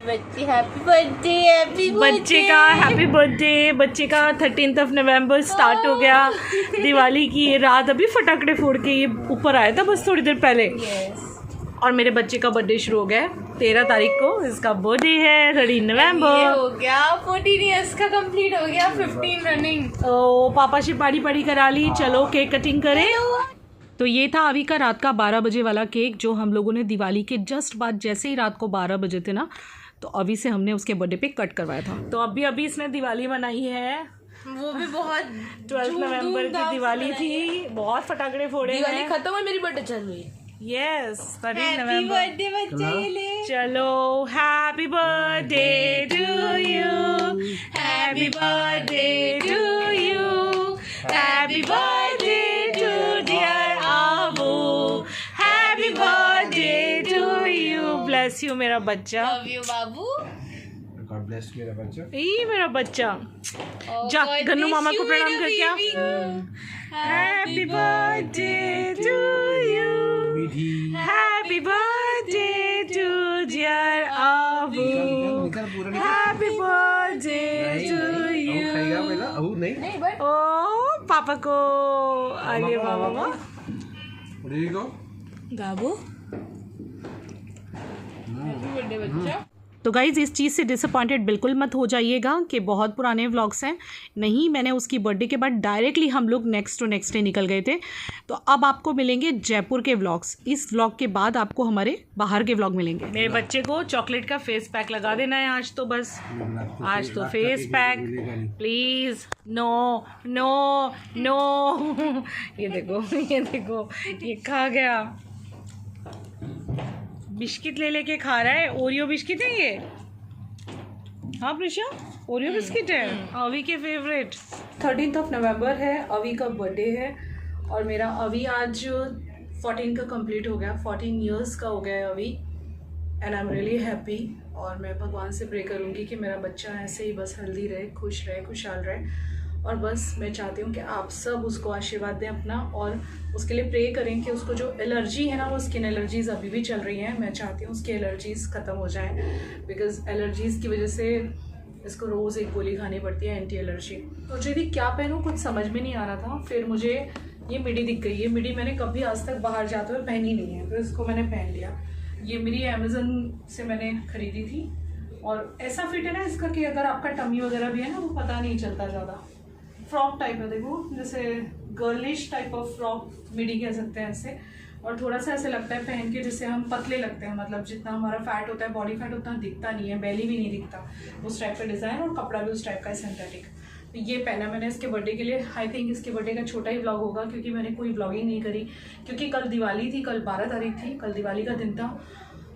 बच्चे happy birthday बच्चे का 13 नवंबर स्टार्ट हो गया। दिवाली की ये रात अभी फटाकड़े फोड़ के ये ऊपर आया था बस थोड़ी देर पहले। और मेरे बच्चे का बर्थडे शुरू हो गया 13 तारीख को इसका बर्थडे है, 13 नवंबर हो गया 14 ईयर्स का कंप्लीट हो गया, 15 रनिंग। ओ पापा से पाड़ी करा ली, चलो केक कटिंग करें। तो ये था अभी का रात का 12 बजे वाला केक जो हम लोगों ने दिवाली के जस्ट बाद जैसे ही रात को 12 बजे थे ना, तो अभी से हमने उसके बर्थडे पे कट करवाया था। तो अभी इसने दिवाली मनाई है, वो भी बहुत 12 नवंबर की दिवाली थी, बहुत फटाकड़े फोड़े हैं। दिवाली खत्म है, मेरी बर्थडे चल रही है। यस 13 हैप्पी नवंबर। बर्थडे बच्चे, चलो happy birthday to you, happy birthday to you, happy birthday to dear Aabu, happy birthday to you. Bless you मेरा बच्चा। लव यू बाबू। गॉड ब्लेस मेरा बच्चा। ई मेरा बच्चा। जा गन्नू मामा को प्रणाम कर क्या। Happy birthday to you, happy birthday to dear Aabu, happy birthday to you. नहीं ओ पापा को आलिया बाबा गाबू। हैप्पी बर्थडे बच्चा। तो गाइज़ इस चीज़ से डिसअपॉइंटेड बिल्कुल मत हो जाइएगा कि बहुत पुराने व्लॉग्स हैं। नहीं, मैंने उसकी बर्थडे के बाद डायरेक्टली हम लोग नेक्स्ट डे निकल गए थे। तो अब आपको मिलेंगे जयपुर के व्लॉग्स। इस व्लॉग के बाद आपको हमारे बाहर के व्लॉग मिलेंगे। मेरे बच्चे को चॉकलेट का फेस पैक लगा देना है आज तो, बस आज तो face pack please. No no no ये देखो ये खा गया, बिस्किट ले लेके खा रहा है। ओरियो बिस्किट है ये। हाँ प्रिशा, ओरियो बिस्किट है अवी के फेवरेट। 13 नवंबर है, अवी का बर्थडे है और मेरा अवी आज 14 का कंप्लीट हो गया, 14 इयर्स का हो गया है अवी। And I am really happy. और मैं भगवान से प्रे करूँगी कि मेरा बच्चा ऐसे ही बस हेल्दी रहे, खुश रहे, खुशहाल रहे। और बस मैं चाहती हूँ कि आप सब उसको आशीर्वाद दें अपना, और उसके लिए प्रे करें कि उसको जो एलर्जी है ना, वो स्किन एलर्जीज़ अभी भी चल रही हैं। मैं चाहती हूँ उसकी एलर्जीज़ ख़त्म हो जाएं, बिकॉज़ एलर्जीज़ की वजह से इसको रोज़ एक गोली खानी पड़ती है, एंटी एलर्जी। सोच रही थी क्या पहनूँ, कुछ समझ में नहीं आ रहा था। फिर मुझे ये मिडी दिख गई। ये मिडी मैंने कभी आज तक बाहर जाते हुए पहनी नहीं है, तो इसको मैंने पहन लिया। ये मेरी अमेज़न से मैंने ख़रीदी थी और ऐसा फिट है ना इसका कि अगर आपका टमी वगैरह भी है ना, वो पता नहीं चलता ज़्यादा। फ्रॉक टाइप है, देखो जैसे गर्लिश टाइप ऑफ फ्रॉक मिडी कह सकते हैं ऐसे। और थोड़ा सा ऐसे लगता है पहन के जिससे हम पतले लगते हैं, मतलब जितना हमारा फैट होता है, बॉडी फैट उतना दिखता नहीं है, बेली भी नहीं दिखता, उस टाइप का डिज़ाइन। और कपड़ा भी उस टाइप का है, सिंथेटिक। तो ये पहना मैंने इसके बर्थडे के लिए। आई थिंक इसके बर्थडे का छोटा ही व्लॉग होगा क्योंकि मैंने कोई व्लॉगिंग नहीं करी, क्योंकि कल दिवाली थी, कल 12 तारीख थी, कल दिवाली का दिन था।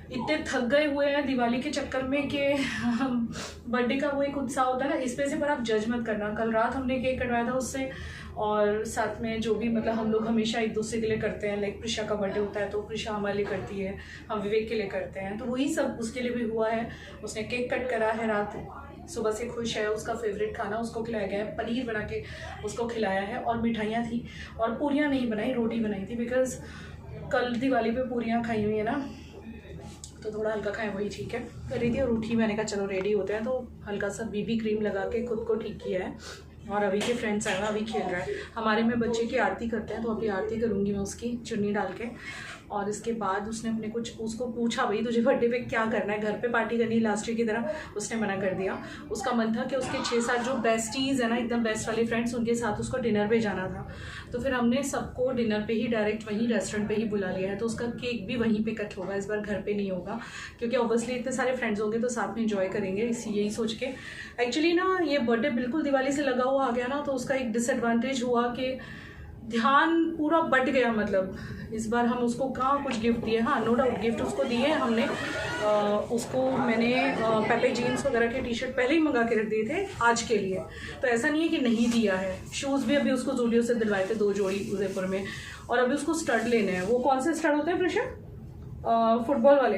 इतने थक गए हुए हैं दिवाली के चक्कर में कि बर्थडे का वो एक उत्साह होता है ना, इस पे से पर आप जज मत करना। कल रात हमने केक कटवाया था उससे, और साथ में जो भी मतलब हम लोग हमेशा एक दूसरे के लिए करते हैं, लाइक प्रिशा का बर्थडे होता है तो प्रिशा हमारे लिए करती है, हम विवेक के लिए करते हैं, तो वही सब उसके लिए भी हुआ है। उसने केक कट करा है, रात सुबह से खुश है। उसका फेवरेट खाना उसको खिलाया गया है, पनीर बना के उसको खिलाया है, और मिठाइयाँ थी, और पूरियाँ नहीं बनाई, रोटी बनाई थी, बिकॉज़ कल दिवाली पे पूरियाँ खाई हुई है ना, तो थोड़ा हल्का खाएं वही ठीक है। कर रही थी और उठी, मैंने कहा चलो रेडी होते हैं, तो हल्का सा बीबी क्रीम लगा के खुद को ठीक किया है। और अभी के फ्रेंड्स आए हुए, अभी खेल रहा है। हमारे में बच्चे की आरती करते हैं, तो अभी आरती करूँगी मैं उसकी चुन्नी डाल के। और इसके बाद उसने अपने कुछ उसको पूछा, भाई तुझे बर्थडे पे क्या करना है, घर पे पार्टी करनी है लास्ट ईयर की तरह। उसने मना कर दिया। उसका मन था कि उसके 6-7 जो बेस्टीज़ है ना, एकदम बेस्ट वाले फ्रेंड्स, उनके साथ उसको डिनर पे जाना था। तो फिर हमने सबको डिनर पे ही डायरेक्ट वहीं रेस्टोरेंट पे ही बुला लिया है। तो उसका केक भी वहीं पे कट होगा, इस बार घर पे नहीं होगा, क्योंकि ऑब्वियसली इतने सारे फ्रेंड्स होंगे तो साथ में एंजॉय करेंगे, यही सोच के। एक्चुअली ना ये बर्थडे बिल्कुल दिवाली से लगा हुआ आ गया ना, तो उसका एक डिसएडवांटेज हुआ कि ध्यान पूरा बट गया। मतलब इस बार हम उसको कहाँ कुछ गिफ्ट दिए, हाँ नो डाउट गिफ्ट उसको दिए हैं हमने। उसको मैंने पेपे जीन्स वगैरह के टी शर्ट पहले ही मंगा के रख दिए थे आज के लिए, तो ऐसा नहीं है कि नहीं दिया है। शूज़ भी अभी उसको जूडियो से दिलवाए थे 2 जोड़ी उदयपुर में, और अभी उसको स्टड लेने हैं। वो कौन से स्टड होते हैं प्रिशा? फुटबॉल वाले,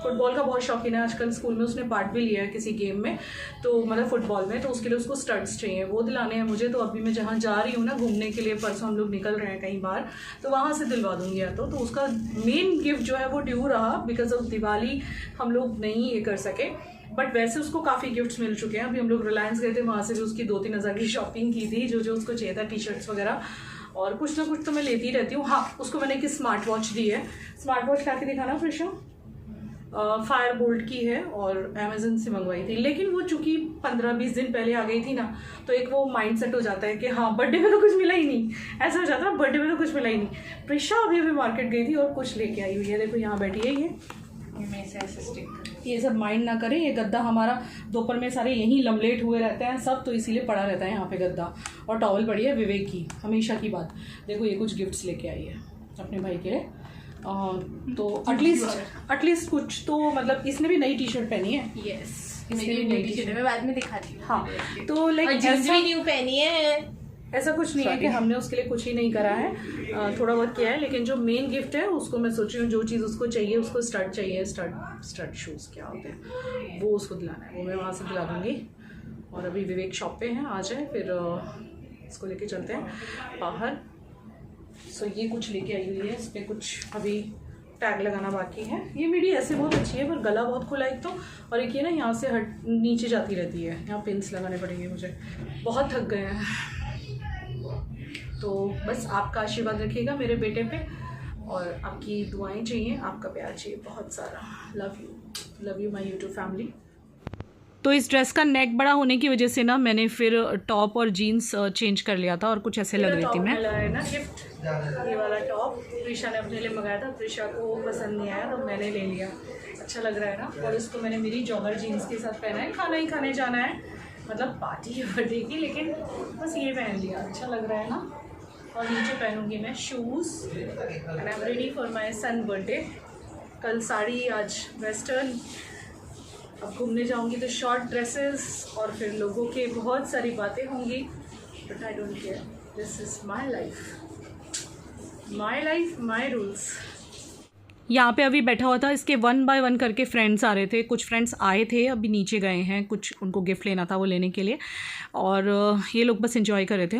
फुटबॉल का बहुत शौकीन है आजकल, स्कूल में उसने पार्ट भी लिया है किसी गेम में, तो मतलब फुटबॉल में, तो उसके लिए उसको स्टड्स चाहिए, वो दिलाने हैं मुझे। तो अभी मैं जहाँ जा रही हूँ ना घूमने के लिए, परसों हम लोग निकल रहे हैं कहीं बार, तो वहाँ से दिलवा दूँगी या तो उसका मेन गिफ्ट जो है वो ड्यू रहा, बिकॉज ऑफ दिवाली हम लोग नहीं ये कर सके, बट वैसे उसको काफ़ी गिफ्ट्स मिल चुके हैं। अभी हम लोग रिलायंस गए थे, वहाँ से भी उसकी 2-3 हज़ार की शॉपिंग की थी, जो उसको चाहिए था, टी शर्ट्स वगैरह, और कुछ ना कुछ तो मैं लेती रहती हूँ। हाँ, उसको मैंने एक स्मार्ट वॉच दी है, स्मार्ट वॉच ला के दिखाना फ्रेशो, फायर बोल्ट की है और अमेजन से मंगवाई थी, लेकिन वो चूंकि 15-20 दिन पहले आ गई थी ना, तो एक वो माइंड सेट हो जाता है कि हाँ बर्थडे में तो कुछ मिला ही नहीं, ऐसा हो जाता है बर्थडे में तो कुछ मिला ही नहीं। प्रिशा अभी मार्केट गई थी और कुछ लेके आई हुई है, देखो यहाँ बैठी है ये सब माइंड ना करें, ये गद्दा हमारा दोपहर में सारे यहीं लमलेट हुए रहते हैं सब, तो इसीलिए पड़ा रहता है यहाँ पे गद्दा, और टॉवल पड़ी है विवेक की, हमेशा की बात। देखो ये कुछ गिफ्ट्स लेके आई है अपने भाई के लिए, तो एटलीस्ट कुछ तो, मतलब इसने भी नई टी शर्ट पहनी है। यस, इसने भी नई टी शर्ट, मैं बाद में दिखाती हूँ। हाँ, तो लाइक जींस भी न्यू पहनी है, ऐसा कुछ नहीं है कि हमने उसके लिए कुछ ही नहीं करा है, थोड़ा बहुत किया है, लेकिन जो मेन गिफ्ट है उसको मैं सोच रही हूँ, जो चीज़ उसको चाहिए, उसको स्टड चाहिए, स्टड शूज़ क्या होते हैं वो उसको दिलाना है, वो मैं वहाँ से दिला दूँगी। और अभी विवेक शॉप पे हैं, आ जाए फिर इसको लेके चलते हैं बाहर। सो ये कुछ लेके आई हुई है, इस पर कुछ अभी टैग लगाना बाकी है। ये मिडी ऐसे बहुत अच्छी है, पर गला बहुत खुला एक तो, और एक ये ना यहाँ से हट नीचे जाती रहती है, यहाँ पिन्स लगाने पड़ेंगे मुझे, बहुत थक गए हैं। तो बस आपका आशीर्वाद रखिएगा मेरे बेटे पे, और आपकी दुआएं चाहिए, आपका प्यार चाहिए बहुत सारा। Love you my YouTube family. तो इस ड्रेस का नेक बड़ा होने की वजह से ना मैंने फिर टॉप और जीन्स चेंज कर लिया था, और कुछ ऐसे लग रही थी मैं ना गिफ्ट, ये वाला टॉप प्रिशा ने अपने लिए मंगाया था, प्रिशा को पसंद नहीं आया तो मैंने ले लिया, अच्छा लग रहा है ना। और इसको मैंने मेरी जॉगर जीन्स के साथ पहना है, खाना ही खाने जाना है, मतलब पार्टी है बर्थडे की, लेकिन बस ये पहन लिया, अच्छा लग रहा है ना। और नीचे पहनूंगी मैं shoes, and I am ready for my son birthday. कल साड़ी, आज वेस्टर्न, अब घूमने जाऊंगी तो शॉर्ट ड्रेसेस, और फिर लोगों के बहुत सारी बातें होंगी, but I don't care, this is my life my rules. यहाँ पे अभी बैठा हुआ था, इसके 1 बाय 1 करके फ्रेंड्स आ रहे थे, कुछ फ्रेंड्स आए थे अभी नीचे गए हैं, कुछ उनको गिफ्ट लेना था वो लेने के लिए, और ये लोग बस एंजॉय कर रहे थे।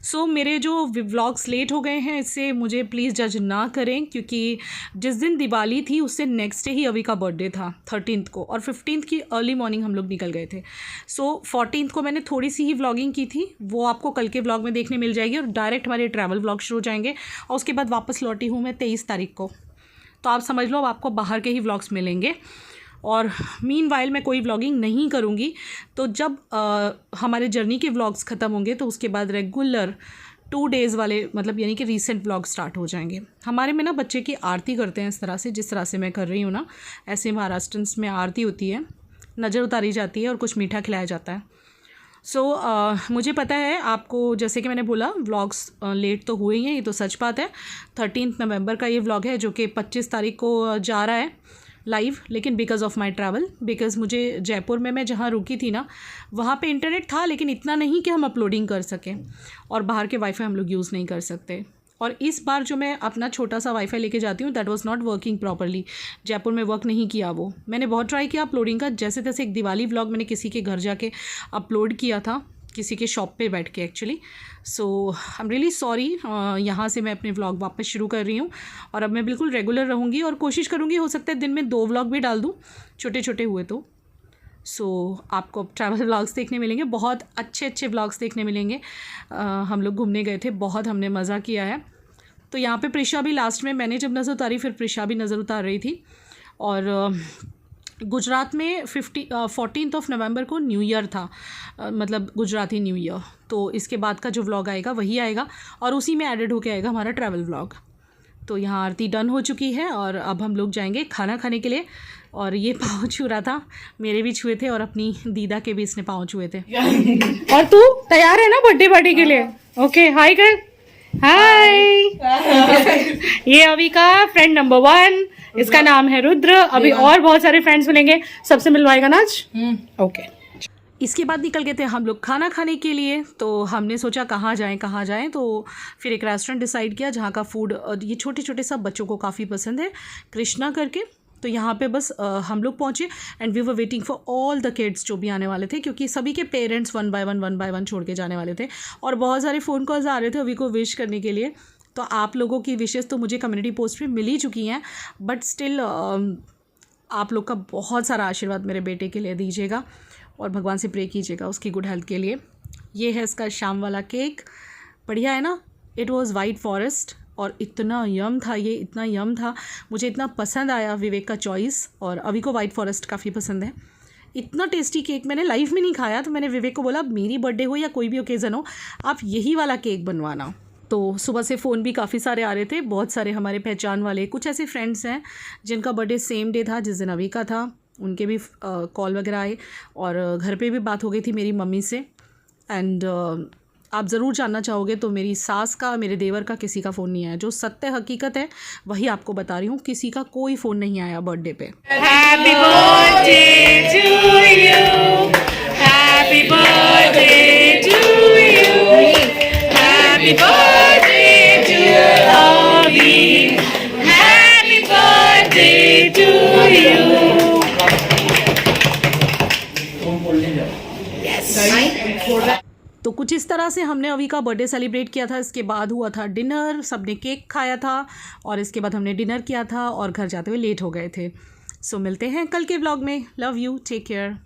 सो मेरे जो व्लॉग्स लेट हो गए हैं, इससे मुझे प्लीज़ जज ना करें, क्योंकि जिस दिन दिवाली थी उससे नेक्स्ट डे ही अभी का बर्थडे था 13th को, और 15th की अर्ली मॉर्निंग हम लोग निकल गए थे। सो 14th को मैंने थोड़ी सी ही व्लॉगिंग की थी, वो आपको कल के व्लॉग में देखने मिल जाएगी, और डायरेक्ट हमारे ट्रैवल व्लॉग शुरू हो जाएंगे, और उसके बाद वापस लौटी हूँ मैं 23 तारीख को, तो आप समझ लो अब आपको बाहर के ही व्लॉग्स मिलेंगे। और मीनवाइल मैं कोई व्लॉगिंग नहीं करूँगी, तो जब हमारे जर्नी के व्लॉग्स ख़त्म होंगे तो उसके बाद रेगुलर 2 डेज़ वाले, मतलब यानी कि रीसेंट व्लॉग स्टार्ट हो जाएंगे। हमारे में ना बच्चे की आरती करते हैं इस तरह से, जिस तरह से मैं कर रही हूँ ना, ऐसे महाराष्ट्रंस में आरती होती है, नज़र उतारी जाती है और कुछ मीठा खिलाया जाता है। सो मुझे पता है आपको, जैसे कि मैंने बोला व्लॉग्स लेट तो हुए ही हैं, ये तो सच बात है। 13 नवंबर का ये व्लॉग है जो कि 25 तारीख को जा रहा है लाइव, लेकिन because of my travel, because मुझे जयपुर में मैं जहाँ रुकी थी ना, वहाँ पे इंटरनेट था, लेकिन इतना नहीं कि हम अपलोडिंग कर सकें, और बाहर के वाईफाई हम लोग यूज़ नहीं कर सकते। और इस बार जो मैं अपना छोटा सा वाईफाई लेके जाती हूँ, that was not working properly, Jaipur में वर्क नहीं किया वो। मैंने बहुत ट्राई किया अपलोडिंग का, जैसे तैसे एक दिवाली व्लॉग मैंने किसी के घर जाके अपलोड किया था, किसी के शॉप पे बैठ के actually. So I am really sorry. यहाँ से मैं अपने व्लॉग वापस शुरू कर रही हूँ, और अब मैं बिल्कुल रेगुलर रहूँगी, और कोशिश करूँगी हो सकता है दिन में 2 व्लॉग भी डाल दूँ, छोटे छोटे हुए तो। सो आपको अब ट्रैवल व्लॉग्स देखने मिलेंगे, बहुत अच्छे अच्छे व्लॉग्स देखने मिलेंगे। हम लोग घूमने गए थे, बहुत हमने मज़ा किया है। तो यहाँ पे प्रिशा भी लास्ट में, मैंने जब नज़र उतारी फिर प्रिशा भी नज़र उतार रही थी। और गुजरात में 14 नवंबर को न्यू ईयर था, मतलब गुजराती न्यू ईयर। तो इसके बाद का जो व्लॉग आएगा वही आएगा, और उसी में एडेड होके आएगा हमारा ट्रैवल व्लॉग। तो यहाँ आरती डन हो चुकी है, और अब हम लोग जाएंगे खाना खाने के लिए। और ये पाँव छू रहा था, मेरे भी छुए थे, और अपनी दीदा के भी इसने पाँव छुए थे। और तू तैयार है ना बर्थडे पार्टी के लिए? ओके, हाय कर, हाय। ये अभी का फ्रेंड नंबर 1, इसका नाम है रुद्र। अभी और बहुत सारे फ्रेंड्स मिलेंगे, सबसे मिलवाएगा ना आज? ओके। इसके बाद निकल गए थे हम लोग खाना खाने के लिए। तो हमने सोचा कहाँ जाएं, तो फिर एक रेस्टोरेंट डिसाइड किया जहाँ का फूड ये छोटे छोटे सब बच्चों को काफ़ी पसंद है, कृष्णा करके। तो यहाँ पे बस हम लोग पहुँचे and we were waiting for all the kids जो भी आने वाले थे, क्योंकि सभी के पेरेंट्स वन बाय वन छोड़ के जाने वाले थे। और बहुत सारे फ़ोन कॉल्स आ रहे थे अभी को विश करने के लिए। तो आप लोगों की विशेज़ तो मुझे कम्युनिटी पोस्ट पे मिल ही चुकी हैं, बट स्टिल आप लोग का बहुत सारा आशीर्वाद मेरे बेटे के लिए दीजिएगा और भगवान से प्रे कीजिएगा उसकी गुड हेल्थ के लिए। ये है इसका शाम वाला केक, बढ़िया है ना। इट वाज वाइट फॉरेस्ट और इतना यम था, ये इतना यम था, मुझे इतना पसंद आया विवेक का चॉइस। और अभी को वाइट फॉरेस्ट काफ़ी पसंद है। इतना टेस्टी केक मैंने लाइफ में नहीं खाया। तो मैंने विवेक को बोला मेरी बर्थडे हो या कोई भी ओकेज़न हो, आप यही वाला केक बनवाना। तो सुबह से फ़ोन भी काफ़ी सारे आ रहे थे, बहुत सारे हमारे पहचान वाले कुछ ऐसे फ्रेंड्स हैं जिनका बर्थडे सेम डे था जिस दिन अभी का था, उनके भी कॉल वगैरह आए और घर पे भी बात हो गई थी मेरी मम्मी से। एंड आप ज़रूर जानना चाहोगे तो मेरी सास का, मेरे देवर का किसी का फ़ोन नहीं आया। जो सत्य हकीकत है वही आपको बता रही हूँ, किसी का कोई फ़ोन नहीं आया बर्थडे पे। Happy birthday to you, happy birthday to you, happy birthday to Avi, happy birthday to you. तो कुछ इस तरह से हमने अभी का बर्थडे सेलिब्रेट किया था। इसके बाद हुआ था डिनर, सबने केक खाया था और इसके बाद हमने डिनर किया था और घर जाते हुए लेट हो गए थे। सो मिलते हैं कल के व्लॉग में। Love you, take care.